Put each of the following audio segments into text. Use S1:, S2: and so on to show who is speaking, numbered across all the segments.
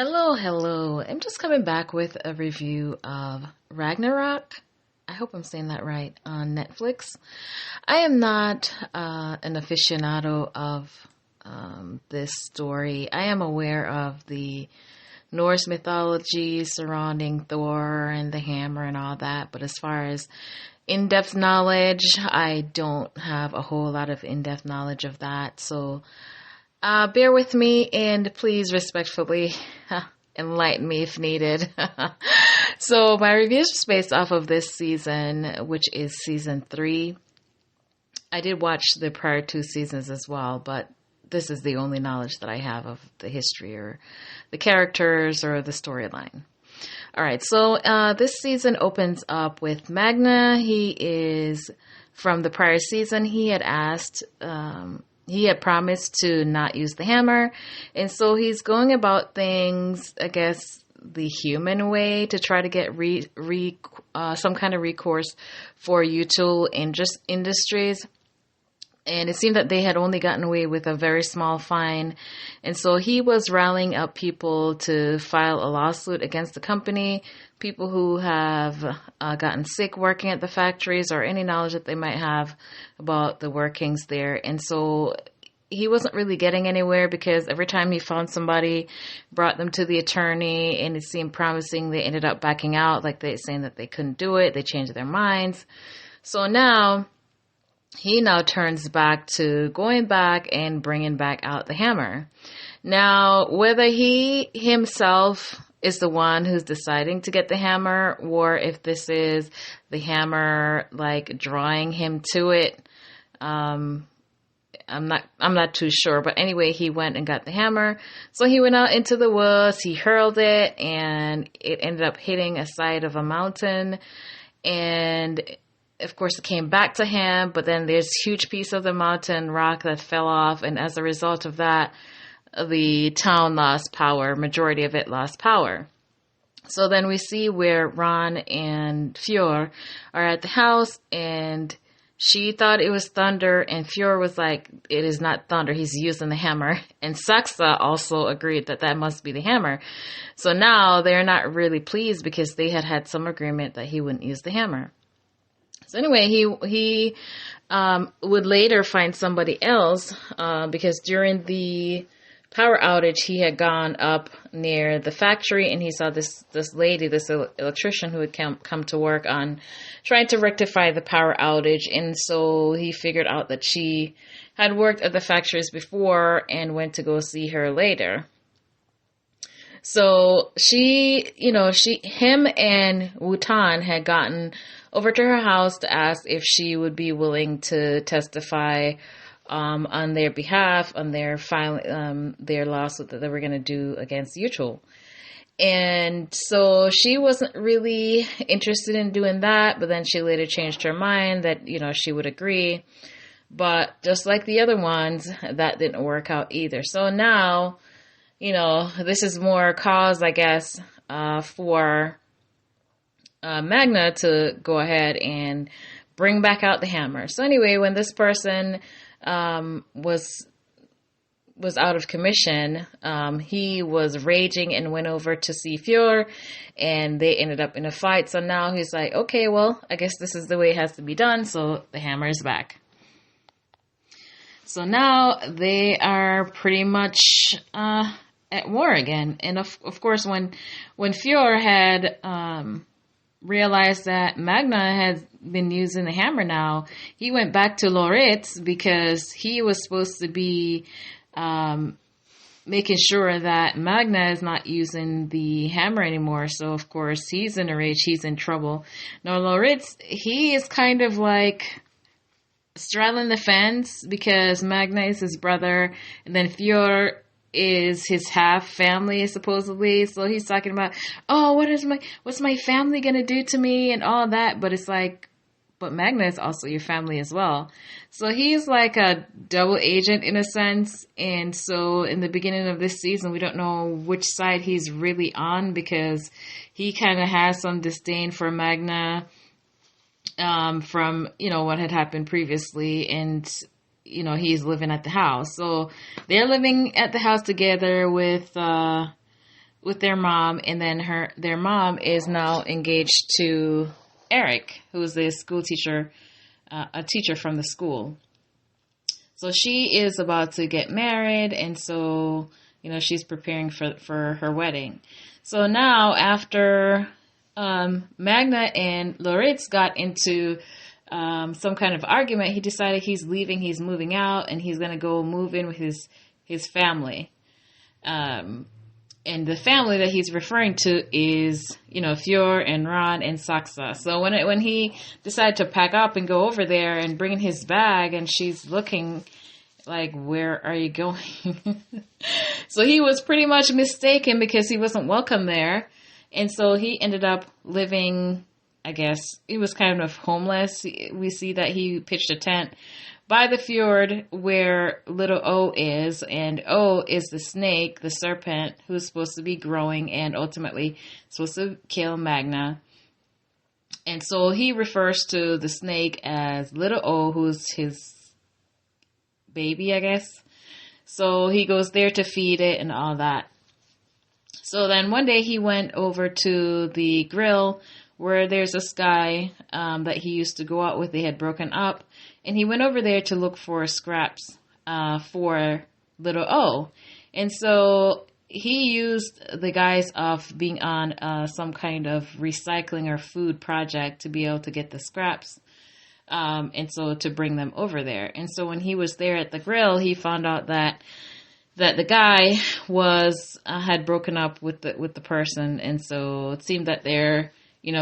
S1: Hello. I'm just coming back with a review of Ragnarok. I hope I'm saying that right, on Netflix. I am not an aficionado of this story. I am aware of the Norse mythology surrounding Thor and the hammer and all that, but as far as in-depth knowledge, I don't have a whole lot of in-depth knowledge of that. So bear with me and please respectfully enlighten me if needed. So my review is based off of this season, which is season 3. I did watch the prior 2 seasons as well, but this is the only knowledge that I have of the history or the characters or the storyline. All right, so this season opens up with Magna. He is from the prior season. He had promised to not use the hammer. And so he's going about things, I guess, the human way to try to get some kind of recourse for util industries. And it seemed that they had only gotten away with a very small fine. And so he was rallying up people to file a lawsuit against the company, people who have gotten sick working at the factories or any knowledge that they might have about the workings there. And so he wasn't really getting anywhere because every time he found somebody, brought them to the attorney, and it seemed promising, they ended up backing out, like they saying that they couldn't do it. They changed their minds. So he now turns back to going back and bringing back out the hammer. Now, whether he himself is the one who's deciding to get the hammer, or if this is the hammer like drawing him to it, I'm not too sure. But anyway, he went and got the hammer. So he went out into the woods, he hurled it, and it ended up hitting a side of a mountain. And of course, it came back to him, but then there's a huge piece of the mountain rock that fell off. And as a result of that, the town lost power. Majority of it lost power. So then we see where Ron and Fjord are at the house, and she thought it was thunder, and Fjord was like, it is not thunder, he's using the hammer. And Saxa also agreed that that must be the hammer. So now they're not really pleased because they had some agreement that he wouldn't use the hammer. So anyway, he would later find somebody else because during the power outage, he had gone up near the factory and he saw this lady, this electrician who had come to work on trying to rectify the power outage. And so he figured out that she had worked at the factories before and went to go see her later. So him and Wutan had gotten over to her house to ask if she would be willing to testify on their behalf, on their lawsuit that they were going to do against Utul. And so she wasn't really interested in doing that, but then she later changed her mind that, she would agree. But just like the other ones, that didn't work out either. So now, this is more cause, I guess, for Magna to go ahead and bring back out the hammer. So anyway, when this person was out of commission, he was raging and went over to see Fjord, and they ended up in a fight. So now he's like, okay, well, I guess this is the way it has to be done. So the hammer is back. So now they are pretty much at war again. And of course, when Fjord had realized that Magna had been using the hammer now, he went back to Loritz because he was supposed to be making sure that Magna is not using the hammer anymore. So of course he's in a rage, he's in trouble. Now Loritz, he is kind of like straddling the fence because Magna is his brother, and then Fjord is his half family supposedly. So he's talking about, oh, what's my family gonna do to me and all that. But it's like, but Magna is also your family as well. So he's like a double agent in a sense. And so in the beginning of this season, we don't know which side he's really on because he kind of has some disdain for Magna from what had happened previously, and he's living at the house. So they're living at the house together with with their mom, and then their mom is now engaged to Eric, who's a school teacher, a teacher from the school. So she is about to get married, and so she's preparing for her wedding. So now after Magna and Loritz got into some kind of argument, he decided he's leaving, he's moving out, and he's going to go move in with his family. And the family that he's referring to is, Fjord and Ron and Saxa. So when he decided to pack up and go over there and bring in his bag, and she's looking like, where are you going? So he was pretty much mistaken because he wasn't welcome there. And so he ended up living, I guess, he was kind of homeless. We see that he pitched a tent by the fjord where little O is, and O is the snake, the serpent, who's supposed to be growing and ultimately supposed to kill Magna. And so he refers to the snake as little O, who's his baby, I guess. So he goes there to feed it and all that. So then one day he went over to the grill where there's this guy that he used to go out with. They had broken up. And he went over there to look for scraps for little O. And so he used the guise of being on some kind of recycling or food project to be able to get the scraps. And so to bring them over there. And so when he was there at the grill, he found out that the guy had broken up with the person. And so it seemed that there,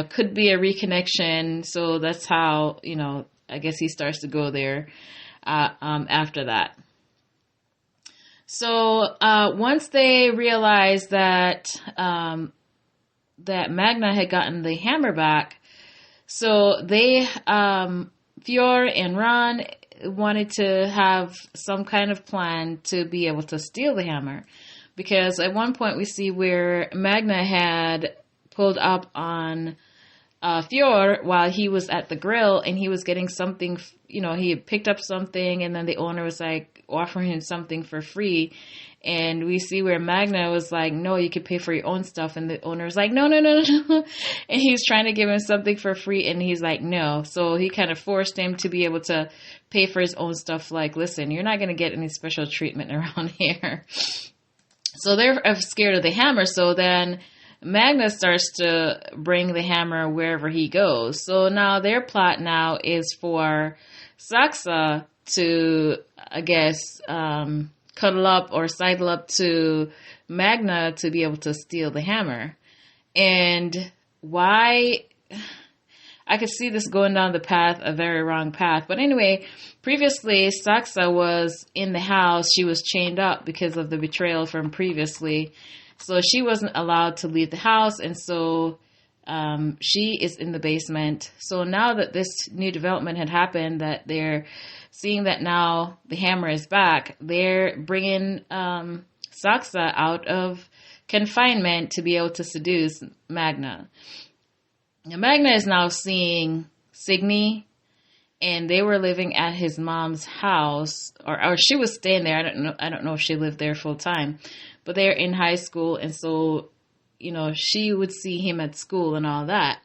S1: could be a reconnection. So that's how, I guess he starts to go there after that. So once they realized that Magna had gotten the hammer back, so they, Fjord and Ron, wanted to have some kind of plan to be able to steal the hammer. Because at one point we see where Magna had pulled up on Fjord while he was at the grill, and he was getting something, he had picked up something, and then the owner was like offering him something for free. And we see where Magna was like, no, you could pay for your own stuff. And the owner was like, no. And he's trying to give him something for free, and he's like, no. So he kind of forced him to be able to pay for his own stuff. Like, listen, you're not going to get any special treatment around here. So they're scared of the hammer. So then Magna starts to bring the hammer wherever he goes. So now their plot now is for Saxa to, I guess, cuddle up or sidle up to Magna to be able to steal the hammer. And why? I could see this going down a very wrong path. But anyway, previously, Saxa was in the house. She was chained up because of the betrayal from previously. So she wasn't allowed to leave the house. And so she is in the basement. So now that this new development had happened, that they're seeing that now the hammer is back, they're bringing Saxa out of confinement to be able to seduce Magna. Now, Magna is now seeing Signy, and they were living at his mom's house, or she was staying there. I don't know if she lived there full time, but they're in high school, and so she would see him at school and all that.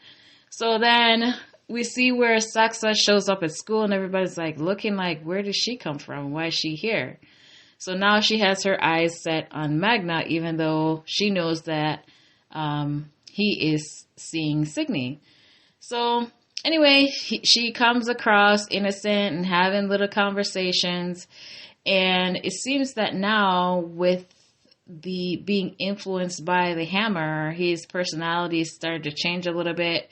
S1: So then we see where Saxa shows up at school, and everybody's like looking like, where did she come from? Why is she here? So now she has her eyes set on Magna, even though she knows that he is seeing Signy. So anyway, she comes across innocent and having little conversations. And it seems that now with the being influenced by the hammer, his personality started to change a little bit.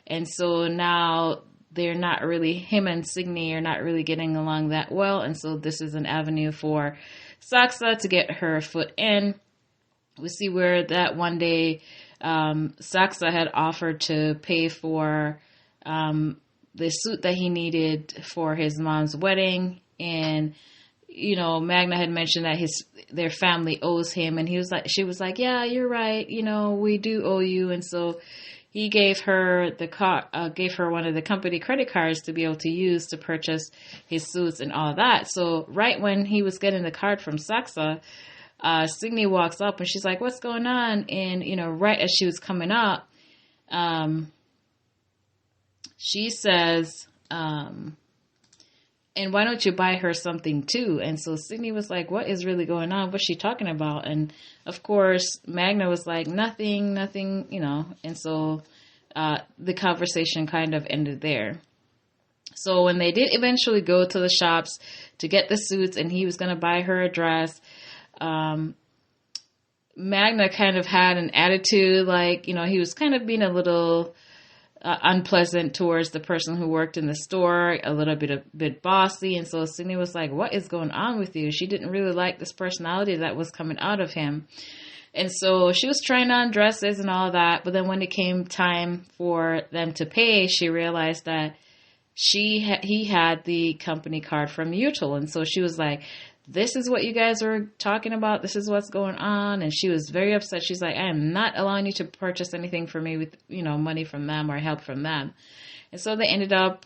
S1: And so now they're not really, him and Signy are not really getting along that well. And so this is an avenue for Saxa to get her foot in. We see where that one day Saxa had offered to pay for the suit that he needed for his mom's wedding. And, Magna had mentioned that their family owes him. And she was like, yeah, you're right. We do owe you. And so he gave her one of the company credit cards to be able to use to purchase his suits and all that. So right when he was getting the card from Saxa, Signe walks up and she's like, "What's going on?" And, right as she was coming up, she says, "And why don't you buy her something too?" And so Signe was like, "What is really going on? What's she talking about?" And of course, Magna was like, "Nothing, nothing," And so the conversation kind of ended there. So when they did eventually go to the shops to get the suits and he was going to buy her a dress, Magna kind of had an attitude like, he was kind of being a little unpleasant towards the person who worked in the store, a bit bossy. And so Sydney was like, "What is going on with you?" She didn't really like this personality that was coming out of him. And so she was trying on dresses and all that. But then when it came time for them to pay, she realized that he had the company card from Util. And so she was like, "This is what you guys were talking about. This is what's going on." And she was very upset. She's like, "I am not allowing you to purchase anything for me with, money from them or help from them." And so they ended up,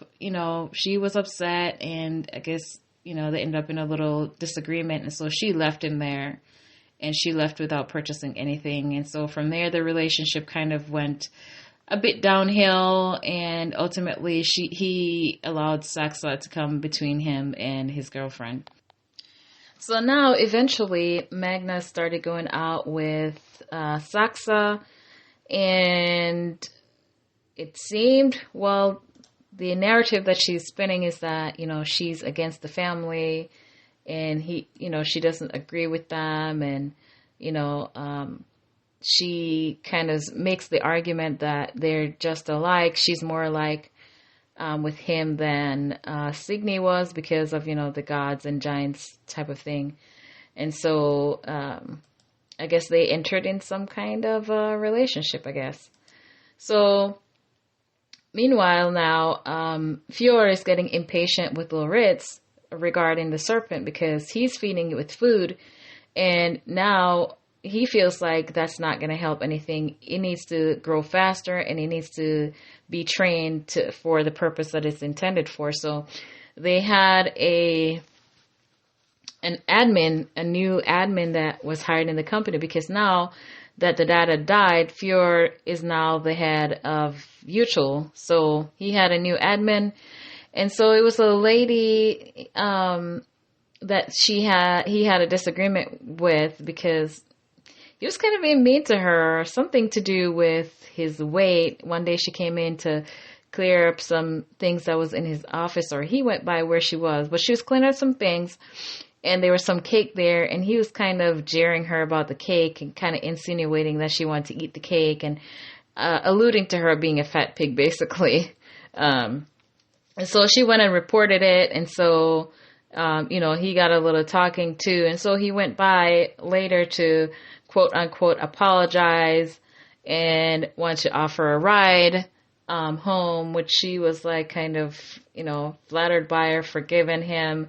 S1: she was upset, and I guess, they ended up in a little disagreement. And so she left him there, and she left without purchasing anything. And so from there, the relationship kind of went a bit downhill, and ultimately he allowed Saxa to come between him and his girlfriend. So now, eventually, Magna started going out with Saxa, and it seemed, well, the narrative that she's spinning is that, she's against the family, and she doesn't agree with them, and, she kind of makes the argument that they're just alike. She's more alike with him than Signe was because of, the gods and giants type of thing. And so I guess they entered in some kind of relationship, I guess. So meanwhile now, Fior is getting impatient with Loritz regarding the serpent because he's feeding it with food. And now he feels like that's not going to help anything. It needs to grow faster, and it needs to be trained for the purpose that it's intended for. So they had a new admin that was hired in the company, because now that the dad had died, Fior is now the head of Util. So he had a new admin. And so it was a lady that he had a disagreement with because he was kind of being mean to her, something to do with his weight. One day she came in to clear up some things that was in his office, or he went by where she was, but she was cleaning up some things, and there was some cake there, and he was kind of jeering her about the cake and kind of insinuating that she wanted to eat the cake, and alluding to her being a fat pig, basically. And so she went and reported it, and so he got a little talking too, and so he went by later to quote unquote apologize and wanted to offer a ride home, which she was like kind of, flattered by her, forgiving him,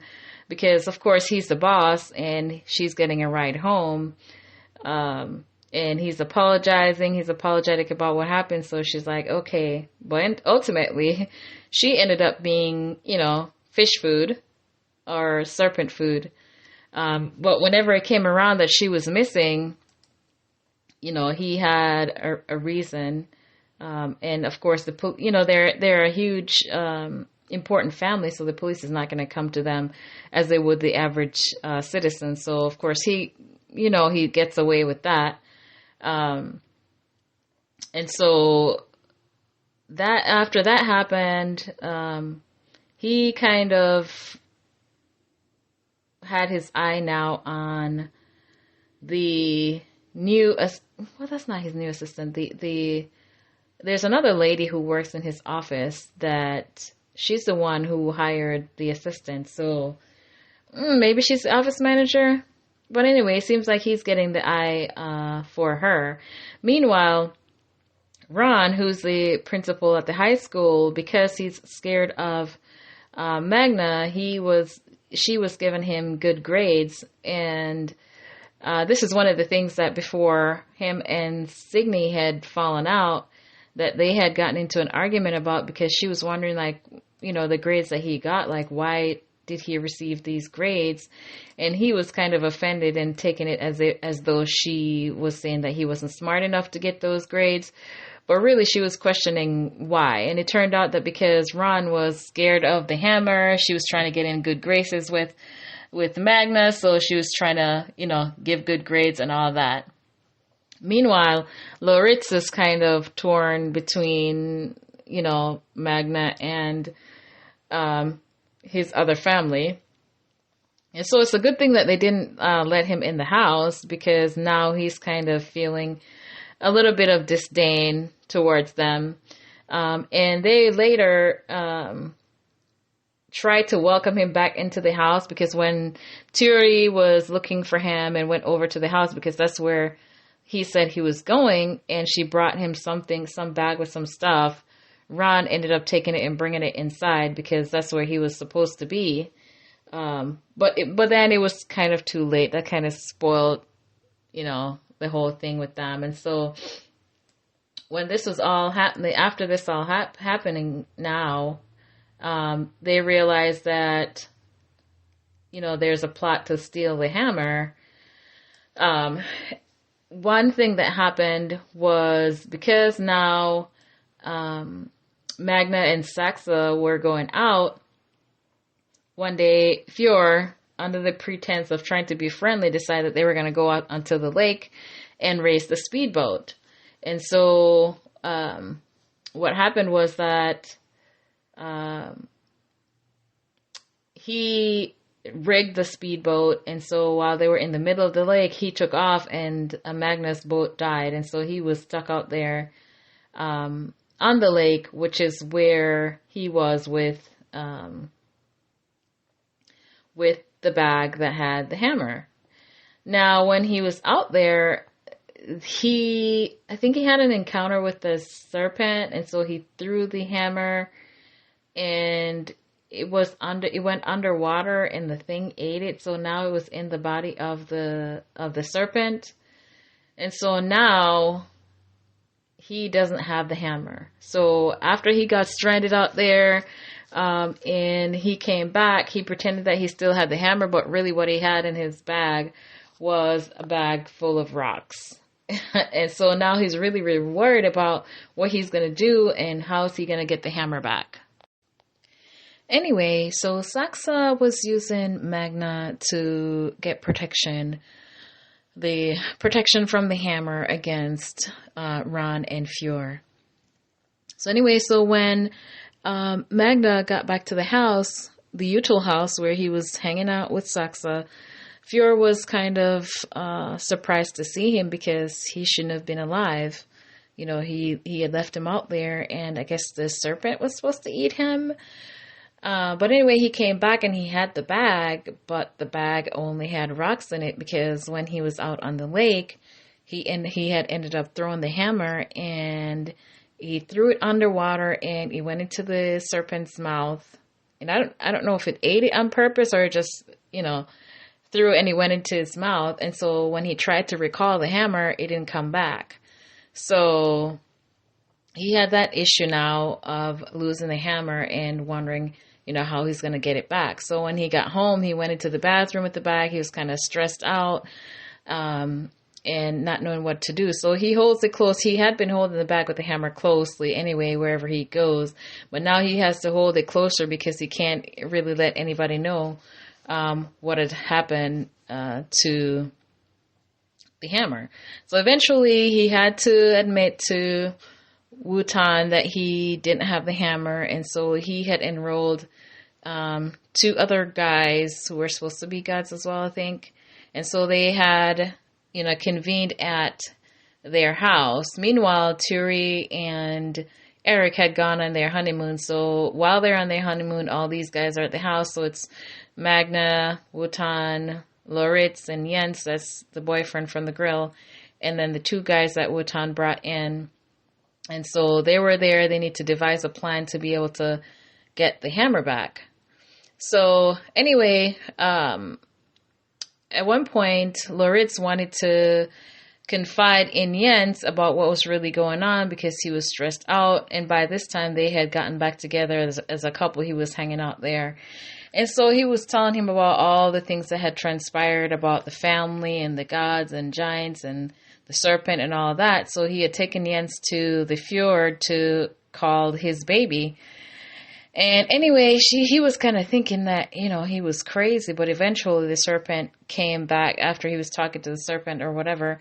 S1: because of course he's the boss and she's getting a ride home. And he's apologetic about what happened. So she's like, okay. But ultimately she ended up being, fish food or serpent food. But whenever it came around that she was missing, he had a reason. And of course, they're a huge, important family. So the police is not going to come to them as they would the average citizen. So of course he gets away with that. And so that after that happened, he kind of had his eye now on the new, that's not his new assistant. There's another lady who works in his office that she's the one who hired the assistant. So maybe she's the office manager. But anyway, it seems like he's getting the eye for her. Meanwhile, Ron, who's the principal at the high school, because he's scared of Magna, she was giving him good grades. And this is one of the things that before him and Signe had fallen out, that they had gotten into an argument about, because she was wondering, like, the grades that he got, like, why did he receive these grades? And he was kind of offended and taking it as though she was saying that he wasn't smart enough to get those grades. But really, she was questioning why. And it turned out that because Ron was scared of the hammer, she was trying to get in good graces with Magna. So she was trying to, give good grades and all that. Meanwhile, Loritz is kind of torn between, Magna and his other family. And so it's a good thing that they didn't let him in the house, because now he's kind of feeling a little bit of disdain towards them. And they later tried to welcome him back into the house, because when Turi was looking for him and went over to the house, because that's where he said he was going, and she brought him some bag with some stuff, Ron ended up taking it and bringing it inside, because that's where he was supposed to be. But then it was kind of too late. That kind of spoiled, the whole thing with them. And so when this was all happening, after this all happening now, they realized that, there's a plot to steal the hammer. One thing that happened was, because now Magna and Saxa were going out, one day Fjord, under the pretense of trying to be friendly, decided they were going to go out onto the lake and race the speedboat. And so what happened was that he rigged the speedboat, and so while they were in the middle of the lake, he took off, and Magna's boat died, and so he was stuck out there on the lake, which is where he was with the bag that had the hammer. Now, when he was out there, I think he had an encounter with the serpent, and so he threw the hammer, and it went underwater, and the thing ate it. So now it was in the body of the serpent. And so now he doesn't have the hammer. So after he got stranded out there, and he came back, he pretended that he still had the hammer, but really what he had in his bag was a bag full of rocks. And so now he's really, really worried about what he's going to do and how is he going to get the hammer back. Anyway, so Saxa was using Magna to get protection. The protection from the hammer against Ron and Fjord. So anyway, so when Magna got back to the house, the Util house where he was hanging out with Saxa, Fjord was kind of surprised to see him, because he shouldn't have been alive. He had left him out there, and I guess the serpent was supposed to eat him. But anyway, he came back and he had the bag, but the bag only had rocks in it, because when he was out on the lake, he had ended up throwing the hammer, and he threw it underwater, and it went into the serpent's mouth. And I don't know if it ate it on purpose or just, threw it and it went into his mouth. And so when he tried to recall the hammer, it didn't come back. So he had that issue now of losing the hammer and wondering, how he's going to get it back. So when he got home, he went into the bathroom with the bag. He was kind of stressed out and not knowing what to do. So he holds it close. He had been holding the bag with the hammer closely anyway, wherever he goes. But now he has to hold it closer, because he can't really let anybody know what had happened to the hammer. So eventually he had to admit to Wotan that he didn't have the hammer, and so he had enrolled 2 other guys who were supposed to be gods as well, I think. And so they had, convened at their house. Meanwhile, Turi and Eric had gone on their honeymoon. So while they're on their honeymoon, all these guys are at the house. So it's Magna, Wotan, Loritz, and Jens, that's the boyfriend from the grill, and then the 2 guys that Wotan brought in. And so they were there. They need to devise a plan to be able to get the hammer back. So anyway, at one point, Loritz wanted to confide in Jens about what was really going on, because he was stressed out. And by this time, they had gotten back together as a couple. He was hanging out there. And so he was telling him about all the things that had transpired about the family and the gods and giants and the serpent and all that. So he had taken Jens to the fjord to call his baby. And anyway, he was kind of thinking that, he was crazy, but eventually the serpent came back after he was talking to the serpent or whatever,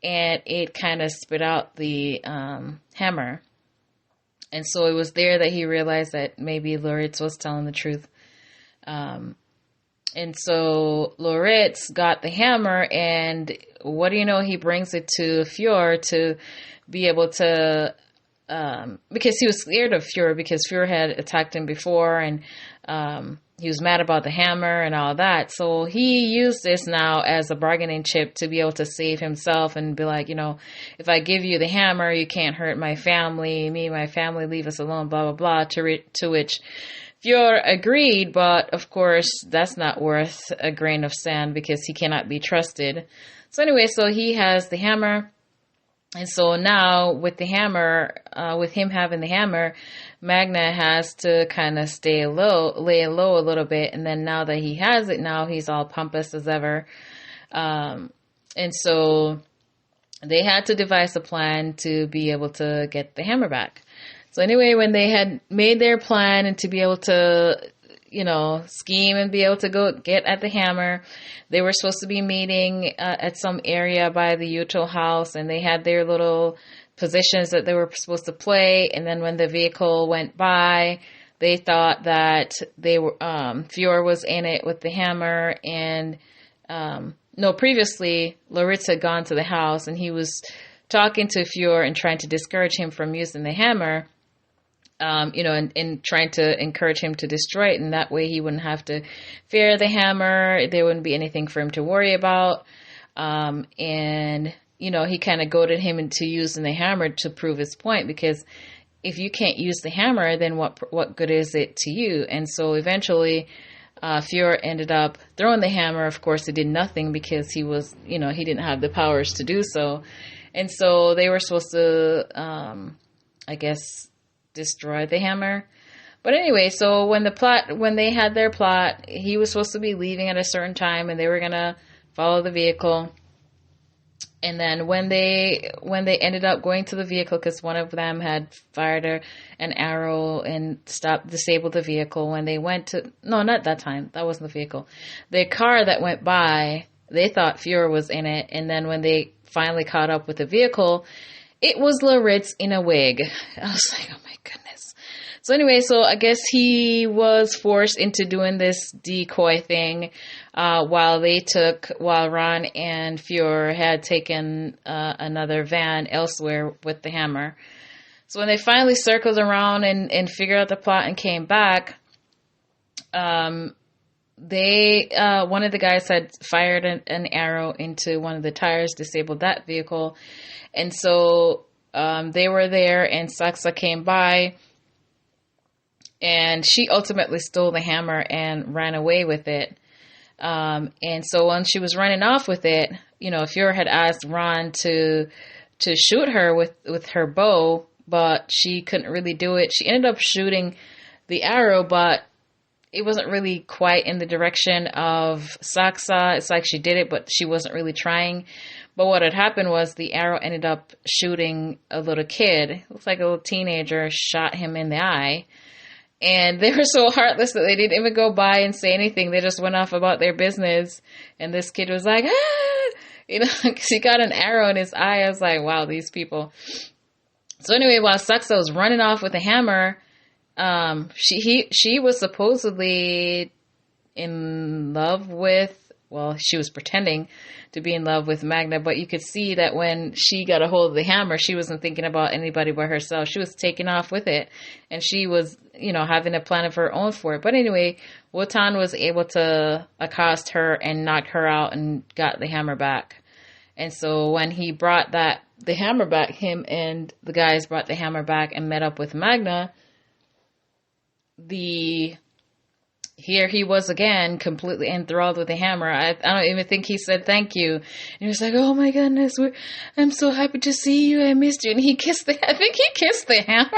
S1: and it kind of spit out the hammer. And so it was there that he realized that maybe Loritz was telling the truth. And so Loritz got the hammer, and what do you know, he brings it to Fjord to be able to, because he was scared of Fjord because Fjord had attacked him before, and he was mad about the hammer and all that. So he used this now as a bargaining chip to be able to save himself and be like, if I give you the hammer, you can't hurt my family, me and my family, leave us alone, blah, blah, blah, to which Fjord agreed, but of course that's not worth a grain of sand because he cannot be trusted. So anyway, so he has the hammer. And so now with the hammer, with him having the hammer, Magna has to kind of lay low a little bit. And then now that he has it, now he's all pompous as ever. And so they had to devise a plan to be able to get the hammer back. So anyway, when they had made their plan and to be able to, scheme and be able to go get at the hammer, they were supposed to be meeting at some area by the Util house, and they had their little positions that they were supposed to play. And then when the vehicle went by, they thought that they were Fjord was in it with the hammer, and previously Loritz had gone to the house and he was talking to Fjord and trying to discourage him from using the hammer. And trying to encourage him to destroy it. And that way he wouldn't have to fear the hammer. There wouldn't be anything for him to worry about. He kind of goaded him into using the hammer to prove his point, because if you can't use the hammer, then what good is it to you? And so eventually, Fjord ended up throwing the hammer. Of course, it did nothing because he was, he didn't have the powers to do so. And so they were supposed to, destroy the hammer. But anyway, so when they had their plot, he was supposed to be leaving at a certain time and they were going to follow the vehicle. And then when they ended up going to the vehicle, because one of them had fired an arrow and disabled the vehicle, when they went to, no, not that time, that wasn't the vehicle. The car that went by, they thought Fjord was in it. And then when they finally caught up with the vehicle, it was Loritz in a wig. I was like, oh my goodness. So anyway, so I guess he was forced into doing this decoy thing while Ron and Fjord had taken another van elsewhere with the hammer. So when they finally circled around and figured out the plot and came back, one of the guys had fired an arrow into one of the tires, disabled that vehicle. And so they were there, and Saksa came by, and she ultimately stole the hammer and ran away with it. And so when she was running off with it, Fjord had asked Ron to shoot her with her bow, but she couldn't really do it. She ended up shooting the arrow, but it wasn't really quite in the direction of Saksa. It's like she did it, but she wasn't really trying. But what had happened was the arrow ended up shooting a little kid. It looks like a little teenager, shot him in the eye. And they were so heartless that they didn't even go by and say anything. They just went off about their business. And this kid was like, because he got an arrow in his eye. I was like, wow, these people. So anyway, while Saksa was running off with a hammer, she was supposedly in love with, she was pretending to be in love with Magna, but you could see that when she got a hold of the hammer, she wasn't thinking about anybody but herself. She was taking off with it, and she was, having a plan of her own for it. But anyway, Wotan was able to accost her and knock her out and got the hammer back. And so when he brought the hammer back, him and the guys brought the hammer back and met up with Magna, here he was again, completely enthralled with the hammer. I don't even think he said thank you. And he was like, oh my goodness, I'm so happy to see you. I missed you. And I think he kissed the hammer.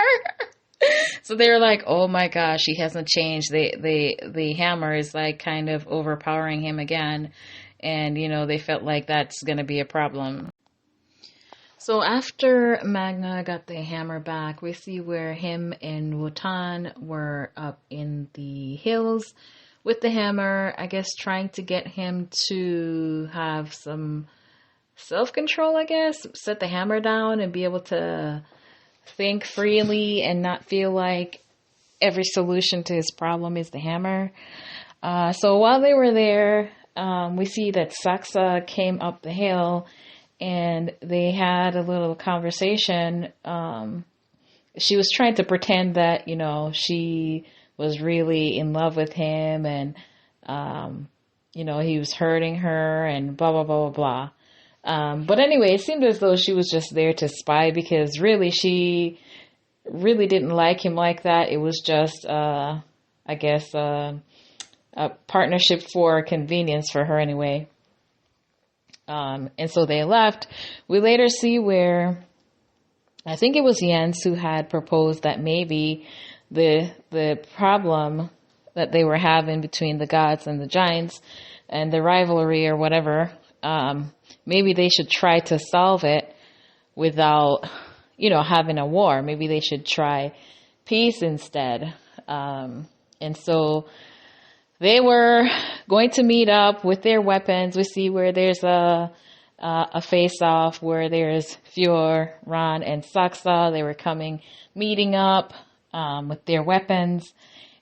S1: So they were like, "Oh my gosh, he hasn't changed. The hammer is like kind of overpowering him again." And they felt like that's going to be a problem. So after Magna got the hammer back, we see where him and Wotan were up in the hills with the hammer, I guess trying to get him to have some self-control, I guess, set the hammer down and be able to think freely and not feel like every solution to his problem is the hammer. So while they were there, we see that Saxa came up the hill and they had a little conversation. She was trying to pretend that, she was really in love with him and, he was hurting her and blah, blah, blah, blah, blah. But anyway, it seemed as though she was just there to spy because really she really didn't like him like that. It was just, I guess, a partnership for convenience for her anyway. And so they left. We later see where I think it was Jens who had proposed that maybe the problem that they were having between the gods and the giants and the rivalry or whatever, maybe they should try to solve it without, having a war. Maybe they should try peace instead. And so they were going to meet up with their weapons. We see where there's a face-off where there's Fjord, Ron, and Saxa. They were meeting up with their weapons.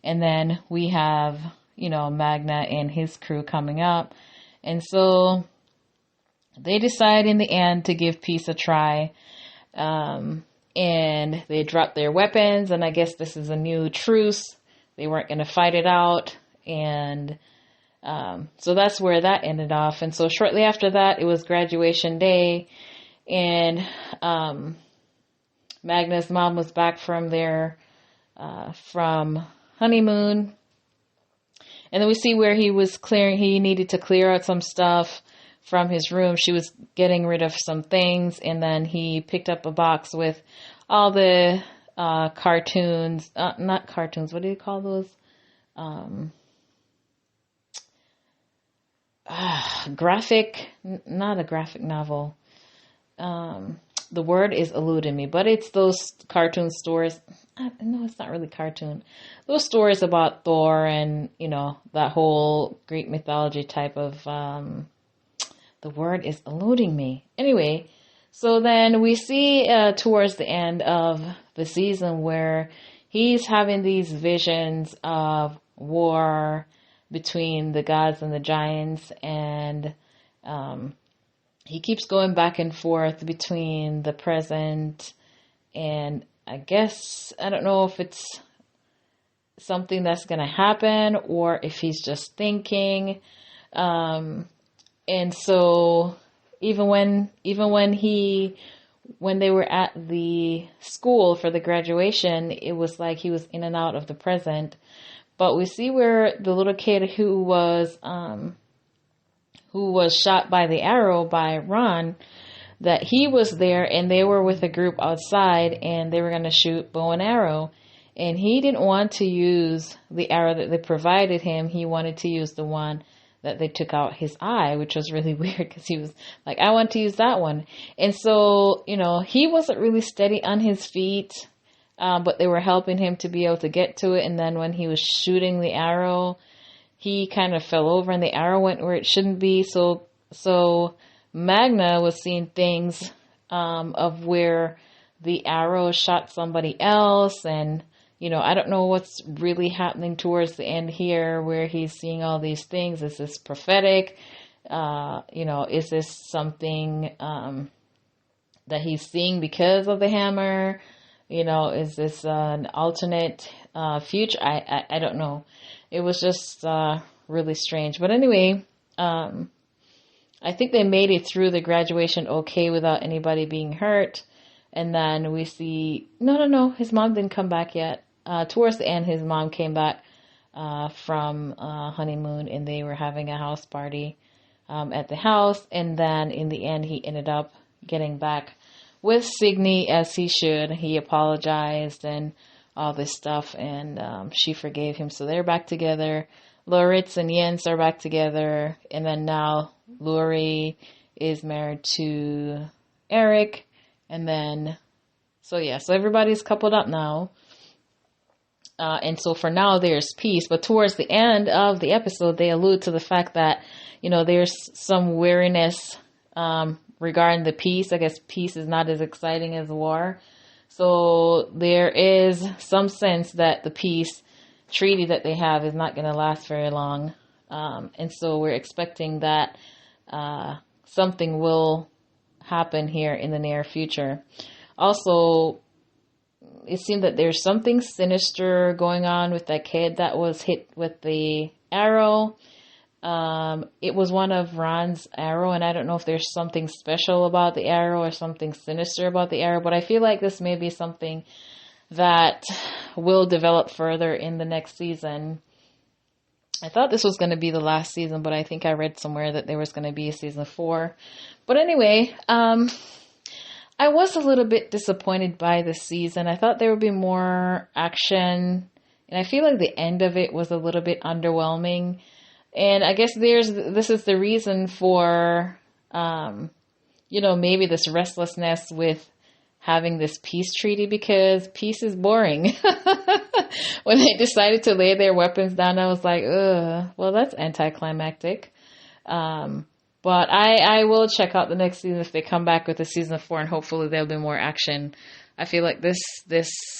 S1: And then we have, Magna and his crew coming up. And so they decide in the end to give peace a try. And they dropped their weapons. And I guess this is a new truce. They weren't going to fight it out. And so that's where that ended off. And so shortly after that, it was graduation day. And Magna's mom was back from from honeymoon. And then we see where he needed to clear out some stuff from his room. She was getting rid of some things. And then he picked up a box with all the cartoons, not cartoons, what do you call those? Not a graphic novel. The word is eluding me, but it's those cartoon stories. No, it's not really cartoon. Those stories about Thor and, that whole Greek mythology type of, the word is eluding me. Anyway, so then we see towards the end of the season where he's having these visions of war between the gods and the giants, and he keeps going back and forth between the present and I don't know if it's something that's going to happen or if he's just thinking. And so even when they were at the school for the graduation, it was like he was in and out of the present. But we see where the little kid who was shot by the arrow by Ron, that he was there and they were with a group outside and they were going to shoot bow and arrow. And he didn't want to use the arrow that they provided him. He wanted to use the one that they took out his eye, which was really weird because he was like, I want to use that one. And so, he wasn't really steady on his feet. But they were helping him to be able to get to it. And then when he was shooting the arrow, he kind of fell over and the arrow went where it shouldn't be. So Magna was seeing things of where the arrow shot somebody else. And, I don't know what's really happening towards the end here where he's seeing all these things. Is this prophetic? Is this something that he's seeing because of the hammer? Is this an alternate future? I don't know. It was just really strange. But anyway, I think they made it through the graduation okay without anybody being hurt. And then we see, no, his mom didn't come back yet. Towards the end, his mom came back from honeymoon and they were having a house party at the house. And then in the end, he ended up getting back with Signy as he should. He apologized and all this stuff, and she forgave him. So they're back together. Loritz and Jens are back together, and then now Lori is married to Eric, and then so everybody's coupled up now. And so for now there's peace, but towards the end of the episode they allude to the fact that, there's some weariness regarding the peace. I guess peace is not as exciting as war. So there is some sense that the peace treaty that they have is not going to last very long. And so we're expecting that something will happen here in the near future. Also, it seemed that there's something sinister going on with that kid that was hit with the arrow. It was one of Ron's arrow, and I don't know if there's something special about the arrow or something sinister about the arrow, but I feel like this may be something that will develop further in the next season. I thought this was going to be the last season, but I think I read somewhere that there was going to be a season 4. But anyway, I was a little bit disappointed by this season. I thought there would be more action, and I feel like the end of it was a little bit underwhelming. And I guess this is the reason for, maybe this restlessness with having this peace treaty, because peace is boring. When they decided to lay their weapons down, I was like, ugh, well, that's anticlimactic. But I will check out the next season if they come back with a season 4, and hopefully there'll be more action. I feel like this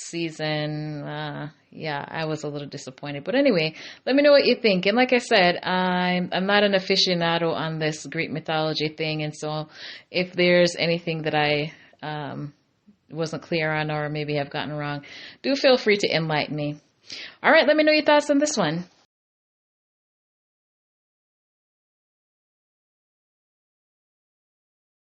S1: season, I was a little disappointed. But anyway, let me know what you think. And like I said, I'm not an aficionado on this Greek mythology thing, and so if there's anything that I wasn't clear on or maybe have gotten wrong, do feel free to enlighten me. All right, let me know your thoughts on this one.